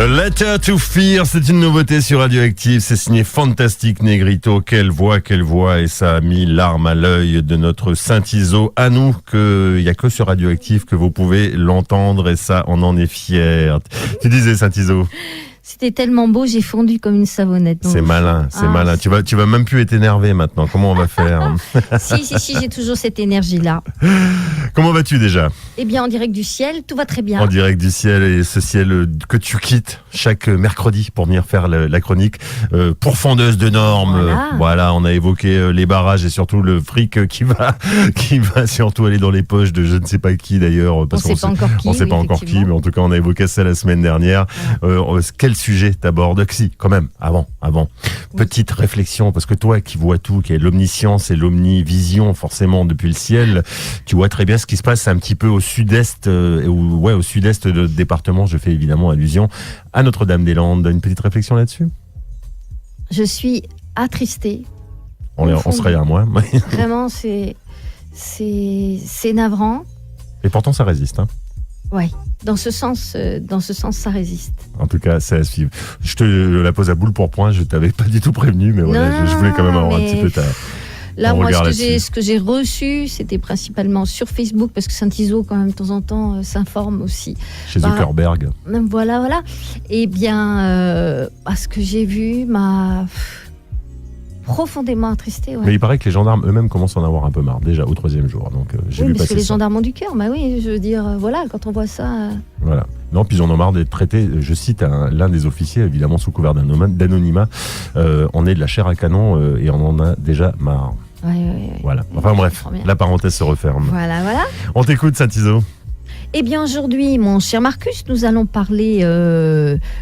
Letter to Fear, c'est une nouveauté sur Radioactive, c'est signé Fantastic Negrito, quelle voix, et ça a mis l'arme à l'œil de notre Saint-Iso, à nous, il n'y a que sur Radioactive que vous pouvez l'entendre et ça, on en est fiers. Tu disais Saint-Iso? C'était tellement beau, j'ai fondu comme une savonnette. C'est malin, malin. Tu vas même plus être énervé maintenant. Comment on va faire? Si, j'ai toujours cette énergie-là. Comment vas-tu déjà? Eh bien, en direct du ciel, tout va très bien. En direct du ciel, et ce ciel que tu quittes chaque mercredi pour venir faire la chronique pourfendeuse de normes. Voilà, on a évoqué les barrages et surtout le fric qui va surtout aller dans les poches de je ne sais pas qui d'ailleurs. Parce on ne sait pas encore qui, mais en tout cas, on a évoqué ça la semaine dernière. Quel sujet t'abordes? Si, quand même, avant. Petite réflexion, parce que toi qui vois tout, qui est l'omniscience et l'omnivision forcément depuis le ciel, tu vois très bien ce qui se passe un petit peu au sud-est, au sud-est de notre département. Je fais évidemment allusion à Notre-Dame-des-Landes. Une petite réflexion là-dessus? Je suis attristée. On serait à moi. Vraiment, c'est navrant. Et pourtant, ça résiste, hein. Ouais, dans ce sens, ça résiste. En tout cas, c'est à suivre. Je te la pose à boule pour point. Je t'avais pas du tout prévenu, mais voilà, je voulais quand même avoir un petit peu ta. Là, moi, ce que j'ai reçu, c'était principalement sur Facebook, parce que Saint-Iso, quand même, de temps en temps, s'informe aussi. Chez Zuckerberg. Voilà. Eh bien, ce que j'ai vu m'a profondément attristé. Ouais. Mais il paraît que les gendarmes eux-mêmes commencent à en avoir un peu marre, déjà au 3e jour. Donc, j'ai vu parce passer que les ça. gendarmes ont du cœur. Je veux dire, voilà, quand on voit ça. Voilà. Non, puis ils en ont marre d'être traités. Je cite l'un des officiers, évidemment sous couvert d'anonymat. On est de la chair à canon et on en a déjà marre. Ouais. Voilà. Enfin bref, la parenthèse se referme. Voilà. On t'écoute, Saint-Iso. Eh bien, aujourd'hui, mon cher Marcus, nous allons parler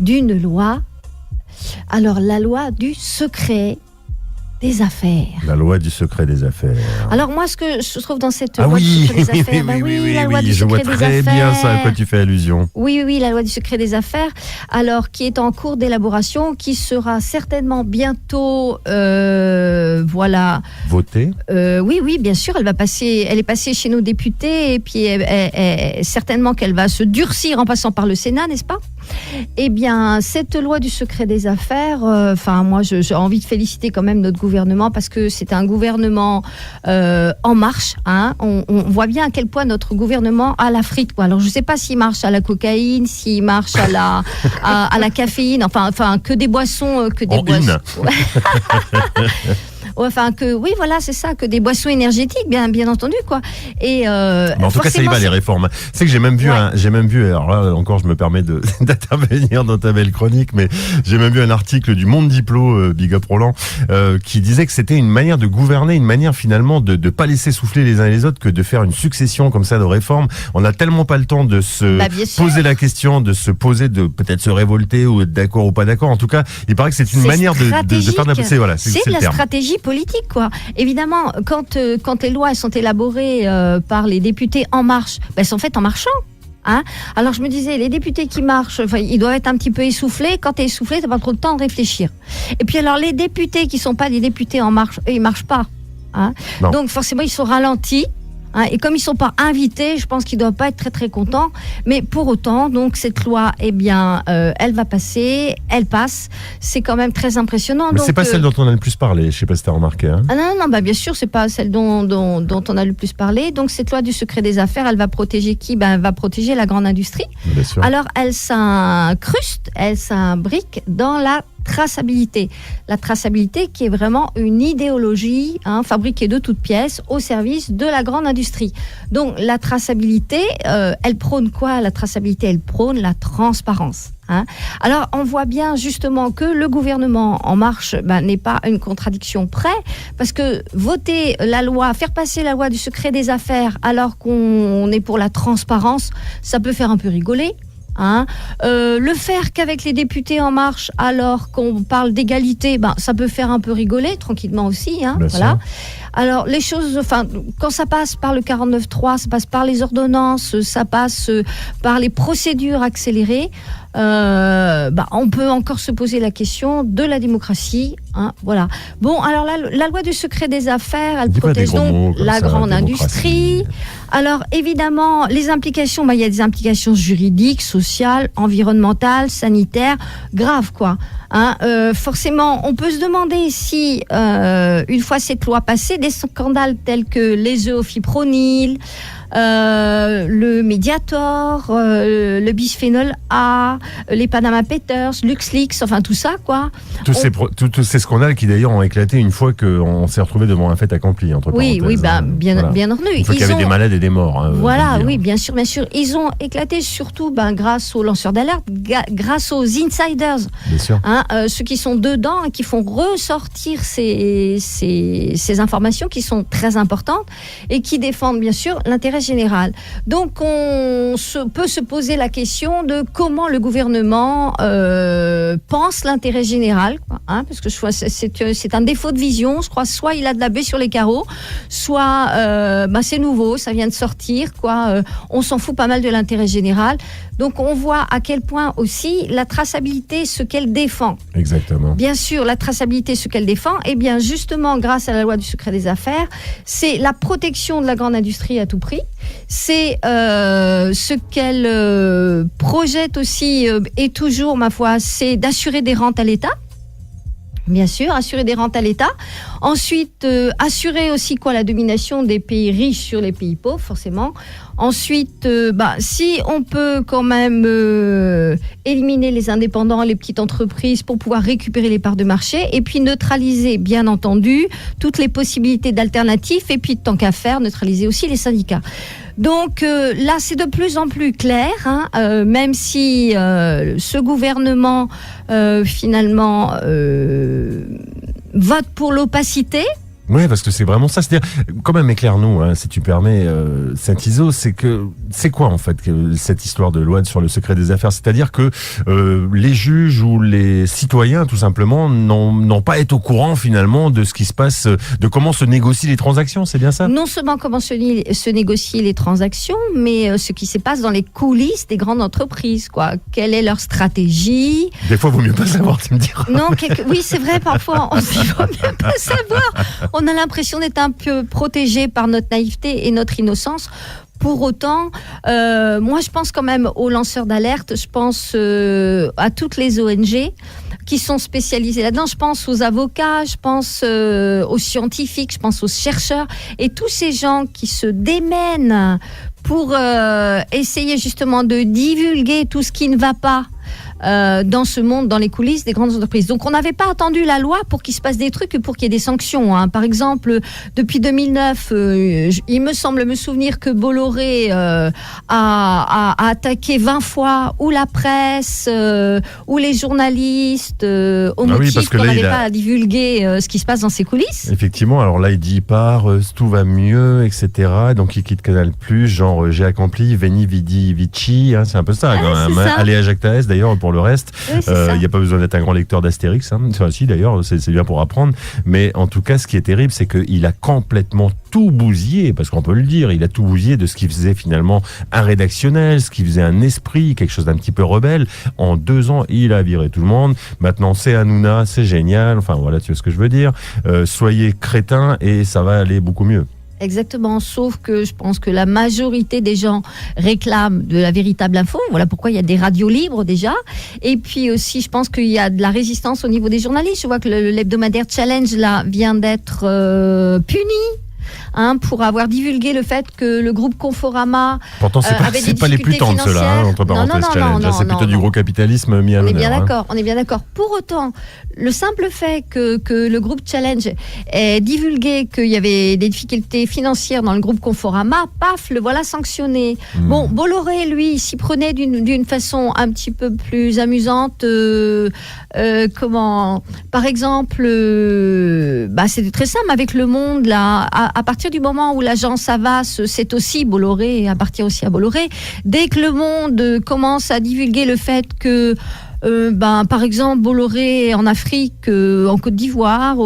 d'une loi. Alors, la loi du secret des affaires. La loi du secret des affaires. Alors moi, ce que je trouve dans cette loi du secret des affaires, la loi du secret des affaires. Je vois très bien ça à quoi tu fais allusion. Oui, la loi du secret des affaires. Alors, qui est en cours d'élaboration, qui sera certainement bientôt, votée. Oui, bien sûr, elle est passée chez nos députés et puis certainement qu'elle va se durcir en passant par le Sénat, n'est-ce pas? Eh bien, cette loi du secret des affaires, moi, j'ai envie de féliciter quand même notre gouvernement parce que c'est un gouvernement en marche. Hein. On voit bien à quel point notre gouvernement a la frite. Quoi. Alors, je ne sais pas s'il marche à la cocaïne, s'il marche à la caféine, enfin, que des boissons, c'est ça, que des boissons énergétiques, bien entendu, quoi. Et en tout cas, ça y va, les réformes. C'est que j'ai même vu, alors là encore, je me permets d'intervenir dans ta belle chronique, mais j'ai même vu un article du Monde Diplo, Big Up Roland, qui disait que c'était une manière de gouverner, une manière finalement de pas laisser souffler les uns et les autres, que de faire une succession comme ça de réformes. On n'a tellement pas le temps de se poser la question, de se poser, de peut-être se révolter ou être d'accord ou pas d'accord. En tout cas, il paraît que c'est une manière de faire de la c'est de la stratégie politique, quoi. Évidemment, quand les lois sont élaborées par les députés En Marche, elles sont faites en marchant. Hein. Alors je me disais, les députés qui marchent, ils doivent être un petit peu essoufflés. Quand tu es essoufflé, tu n'as pas trop de temps de réfléchir. Et puis alors les députés qui ne sont pas des députés En Marche, eux, ils ne marchent pas. Hein. Donc forcément, ils sont ralentis. Hein, et comme ils ne sont pas invités, je pense qu'ils ne doivent pas être très très contents. Mais pour autant, donc cette loi, elle va passer, elle passe. C'est quand même très impressionnant. Mais c'est pas celle dont on a le plus parlé. Je ne sais pas si tu as remarqué. Hein. Non, bien sûr, c'est pas celle dont on a le plus parlé. Donc cette loi du secret des affaires, elle va protéger qui? Elle va protéger la grande industrie. Bien sûr. Alors elle s'incruste, elle s'imbrique dans la traçabilité. La traçabilité qui est vraiment une idéologie fabriquée de toutes pièces au service de la grande industrie. Donc la traçabilité, elle prône quoi? La traçabilité, elle prône la transparence. Hein. Alors on voit bien justement que le gouvernement En Marche n'est pas une contradiction près, parce que voter la loi, faire passer la loi du secret des affaires alors qu'on est pour la transparence, ça peut faire un peu rigoler. Hein. Le faire qu'avec les députés En Marche alors qu'on parle d'égalité, ça peut faire un peu rigoler tranquillement aussi. Hein, voilà. Alors les choses, quand ça passe par le 49.3, ça passe par les ordonnances, ça passe par les procédures accélérées. on peut encore se poser la question de la démocratie. Voilà. Bon, alors la loi du secret des affaires, elle protège donc la grande industrie. Alors évidemment, les implications, il y a des implications juridiques, sociales, environnementales, sanitaires, graves quoi. Forcément, on peut se demander si, une fois cette loi passée, des scandales tels que les œufs au fipronil, le Mediator, le bisphénol A, les Panama Papers, LuxLeaks, enfin tout ça quoi. Tous ces scandales qui d'ailleurs ont éclaté une fois qu'on s'est retrouvé devant un fait accompli entre parenthèses. Oui, bien entendu. Une fois qu'il y avait des malades et des morts. Voilà, oui, bien sûr. Ils ont éclaté surtout grâce aux lanceurs d'alerte, grâce aux insiders. Bien sûr. Ceux qui sont dedans et qui font ressortir ces informations qui sont très importantes et qui défendent bien sûr l'intérêt général. Donc on peut se poser la question de comment le gouvernement pense l'intérêt général, parce que c'est un défaut de vision, je crois. Soit il a de la baie sur les carreaux, soit c'est nouveau, ça vient de sortir, quoi. On s'en fout pas mal de l'intérêt général. Donc on voit à quel point aussi la traçabilité, ce qu'elle défend. Exactement. Bien sûr, la traçabilité, ce qu'elle défend, et bien justement grâce à la loi du secret des affaires, c'est la protection de la grande industrie à tout prix. C'est ce qu'elle projette aussi, et toujours, ma foi, c'est d'assurer des rentes à l'État. Bien sûr, assurer des rentes à l'État. Ensuite, assurer aussi la domination des pays riches sur les pays pauvres, forcément. Ensuite, si on peut quand même éliminer les indépendants, les petites entreprises pour pouvoir récupérer les parts de marché, et puis neutraliser, bien entendu, toutes les possibilités d'alternatives, et puis tant qu'à faire, neutraliser aussi les syndicats. Donc là, c'est de plus en plus clair, même si ce gouvernement, finalement, vote pour l'opacité. Oui, parce que c'est vraiment ça. C'est-à-dire, quand même, éclaire-nous, si tu permets, Saint-Iso, c'est quoi en fait cette histoire de loi sur le secret des affaires? C'est-à-dire que les juges ou les citoyens, tout simplement, n'ont pas été au courant finalement de ce qui se passe, de comment se négocient les transactions, c'est bien ça? Non seulement comment se négocient les transactions, mais ce qui se passe dans les coulisses des grandes entreprises, quoi. Quelle est leur stratégie? Des fois, il vaut mieux pas savoir, tu me diras. Non, oui, c'est vrai, parfois, il vaut mieux pas savoir. On a l'impression d'être un peu protégé par notre naïveté et notre innocence. Pour autant, moi je pense quand même aux lanceurs d'alerte, je pense à toutes les ONG qui sont spécialisées là-dedans, je pense aux avocats, je pense aux scientifiques, je pense aux chercheurs et tous ces gens qui se démènent pour essayer justement de divulguer tout ce qui ne va pas dans ce monde, dans les coulisses des grandes entreprises. Donc on n'avait pas attendu la loi pour qu'il se passe des trucs, pour qu'il y ait des sanctions. Par exemple, depuis 2009, il me semble me souvenir que Bolloré a attaqué 20 fois ou la presse ou les journalistes au motif qu'on n'avait pas à divulguer ce qui se passe dans ces coulisses. Effectivement, alors là il dit tout va mieux, etc. Donc il quitte Canal+, genre j'ai accompli, Veni Vidi Vici, c'est un peu ça quand même. Allez à Jacques Taès d'ailleurs pour le reste. Oui, il n'y a pas besoin d'être un grand lecteur d'Astérix. Si, d'ailleurs, c'est bien pour apprendre. Mais en tout cas, ce qui est terrible, c'est qu'il a complètement tout bousillé, parce qu'on peut le dire, il a tout bousillé de ce qui faisait finalement un rédactionnel, ce qui faisait un esprit, quelque chose d'un petit peu rebelle. En 2 ans, il a viré tout le monde. Maintenant, c'est Hanouna, c'est génial. Enfin, voilà, tu vois ce que je veux dire. Soyez crétins et ça va aller beaucoup mieux. Exactement, sauf que je pense que la majorité des gens réclament de la véritable info. Voilà pourquoi il y a des radios libres déjà. Et puis aussi, je pense qu'il y a de la résistance au niveau des journalistes. Je vois que l'hebdomadaire Challenge là vient d'être puni. Pour avoir divulgué le fait que le groupe Conforama pourtant c'est pas les plus tendres ceux-là, entre parenthèses, Challenge. C'est plutôt du gros capitalisme mis à l'honneur. On est bien d'accord. Pour autant, le simple fait que le groupe Challenge ait divulgué qu'il y avait des difficultés financières dans le groupe Conforama, paf, le voilà sanctionné. Bon, Bolloré, lui, s'y prenait d'une façon un petit peu plus amusante. Par exemple, c'était très simple avec Le Monde, là, à partir du moment où l'agence Havas, c'est aussi Bolloré, appartient aussi à Bolloré, dès que Le Monde commence à divulguer le fait que par exemple Bolloré en Afrique, en Côte d'Ivoire,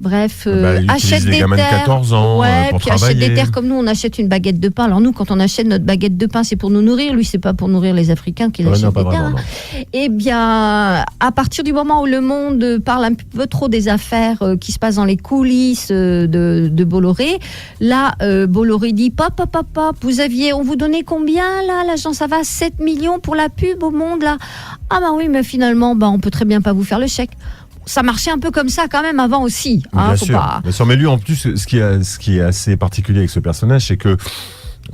Bref, Ils achète utilisent les des gamins de terres. 14 ans pour puis achète travailler. des terres comme nous, on achète une baguette de pain. Alors nous, quand on achète notre baguette de pain, c'est pour nous nourrir. Lui, c'est pas pour nourrir les Africains qui Ouais, achètent non, des pas terres. vraiment, hein. non. Eh bien, à partir du moment où le monde parle un peu trop des affaires qui se passent dans les coulisses de Bolloré, là, Bolloré dit pop, on vous donnait combien là, l'agence, ça va 7 millions pour la pub au monde là. Ah bah oui, mais finalement, on peut très bien pas vous faire le chèque. Ça marchait un peu comme ça quand même avant aussi. Bien Faut sûr. pas... Bien sûr. Mais lui, en plus, ce qui est assez particulier avec ce personnage, c'est que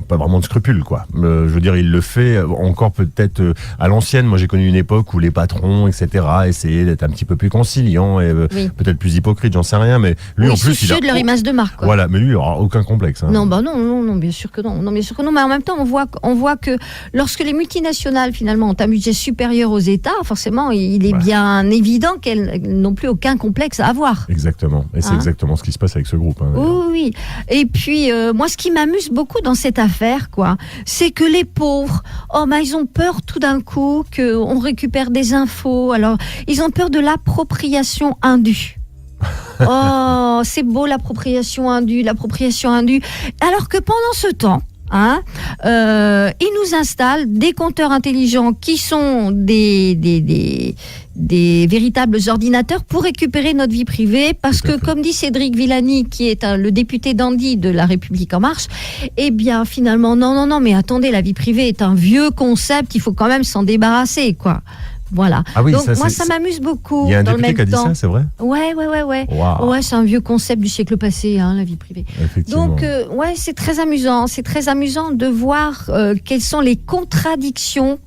pas vraiment de scrupules, quoi. Je veux dire, il le fait encore peut-être à l'ancienne. Moi, j'ai connu une époque où les patrons, etc., essayaient d'être un petit peu plus conciliants et Oui. peut-être plus hypocrites, j'en sais rien. Mais lui, Oui, en plus, soucieux de leur image de marque. Quoi. Voilà, mais lui, il n'aura aucun complexe. Hein. Non, non, bien sûr que non. Bien sûr que non. Mais en même temps, on voit que lorsque les multinationales finalement ont un budget supérieur aux États, forcément, il est bien évident qu'elles n'ont plus aucun complexe à avoir. Exactement. Et c'est exactement ce qui se passe avec ce groupe. Hein, oui. Et puis, moi, ce qui m'amuse beaucoup dans cette affaire, quoi, c'est que les pauvres, ils ont peur tout d'un coup qu'on récupère des infos. Alors, ils ont peur de l'appropriation indue. Oh, c'est beau l'appropriation indue. Alors que pendant ce temps, ils nous installent des compteurs intelligents qui sont des véritables ordinateurs pour récupérer notre vie privée, parce que, comme dit Cédric Villani, qui est le député d'Andy de La République En Marche, eh bien, finalement, non, mais attendez, la vie privée est un vieux concept, il faut quand même s'en débarrasser, quoi. Voilà. Ah oui, donc ça m'amuse beaucoup. Il y a un dans député le même qui a dit temps. ça, c'est vrai ? Ouais. Wow. Ouais, c'est un vieux concept du siècle passé, la vie privée. Effectivement. Donc, c'est très amusant. C'est très amusant de voir quelles sont les contradictions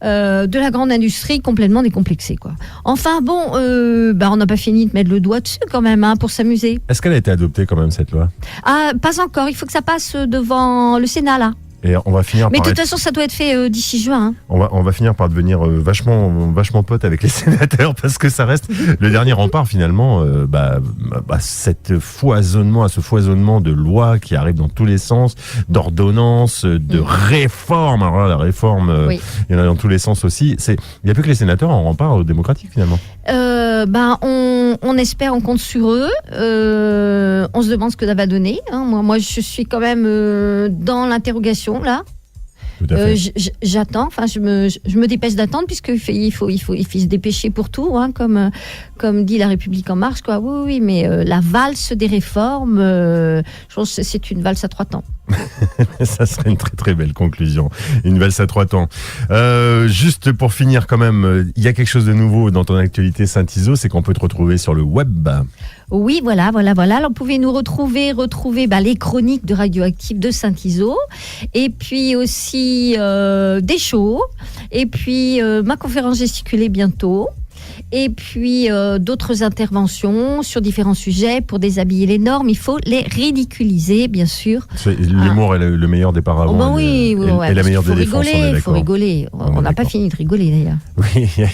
de la grande industrie complètement décomplexée, quoi. Enfin, on n'a pas fini de mettre le doigt dessus quand même, pour s'amuser. Est-ce qu'elle a été adoptée quand même, cette loi ? Pas encore. Il faut que ça passe devant le Sénat, là. Et on va finir Mais par de toute façon, ça doit être fait d'ici juin. Hein. On va finir par devenir vachement potes avec les sénateurs, parce que ça reste le dernier rempart finalement ce foisonnement de lois qui arrivent dans tous les sens, d'ordonnances, de réformes. Alors là, la réforme, il y en a dans tous les sens aussi. Il n'y a plus que les sénateurs en rempart démocratique finalement. On espère, on compte sur eux. On se demande ce que ça va donner. Hein. Moi, je suis quand même dans l'interrogation là. Tout à fait. J'attends. Enfin, je me dépêche d'attendre, puisqu'il faut se dépêcher pour tout, comme dit La République En Marche, quoi. Oui, mais la valse des réformes, je pense que c'est une valse à 3 temps. Ça serait une très très belle conclusion. Une valse à 3 temps. Juste pour finir quand même, il y a quelque chose de nouveau dans ton actualité Saint-Iso, c'est qu'on peut te retrouver sur le web. Oui, voilà. Alors, vous pouvez nous retrouver les chroniques de Radioactive de Saint-Iso, et puis aussi des shows, et puis ma conférence gesticulée bientôt. Et puis d'autres interventions sur différents sujets pour déshabiller les normes. Il faut les ridiculiser, bien sûr. L'humour est le meilleur des paravents. Et la meilleure des défenses. Il faut rigoler. On n'a pas fini de rigoler d'ailleurs. Oui, il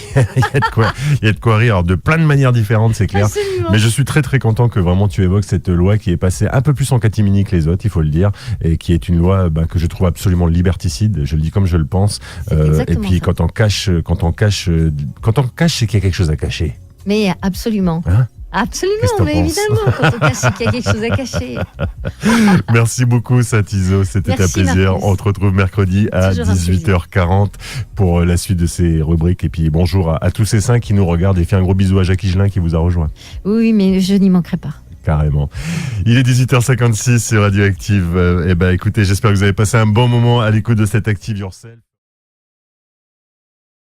y a de quoi rire de plein de manières différentes, c'est clair. Absolument. Mais je suis très très content que vraiment tu évoques cette loi qui est passée un peu plus en catimini que les autres, il faut le dire, et qui est une loi que je trouve absolument liberticide. Je le dis comme je le pense. Et puis ça. quand on cache, c'est qu'il y a quelque chose à cacher. Mais absolument. Absolument, mais évidemment, quand on cache, c'est qu'il y a quelque chose à cacher. Merci beaucoup, Saint-Iso. C'était un plaisir. Marcus. On te retrouve mercredi à Toujours un 18h40 pour la suite de ces rubriques. Et puis bonjour à tous ces 5 qui nous regardent. Et fais un gros bisou à Jacques Higelin qui vous a rejoint. Oui, mais je n'y manquerai pas. Carrément. Il est 18h56 sur Radioactive. Écoutez, j'espère que vous avez passé un bon moment à l'écoute de cette Active Yourself.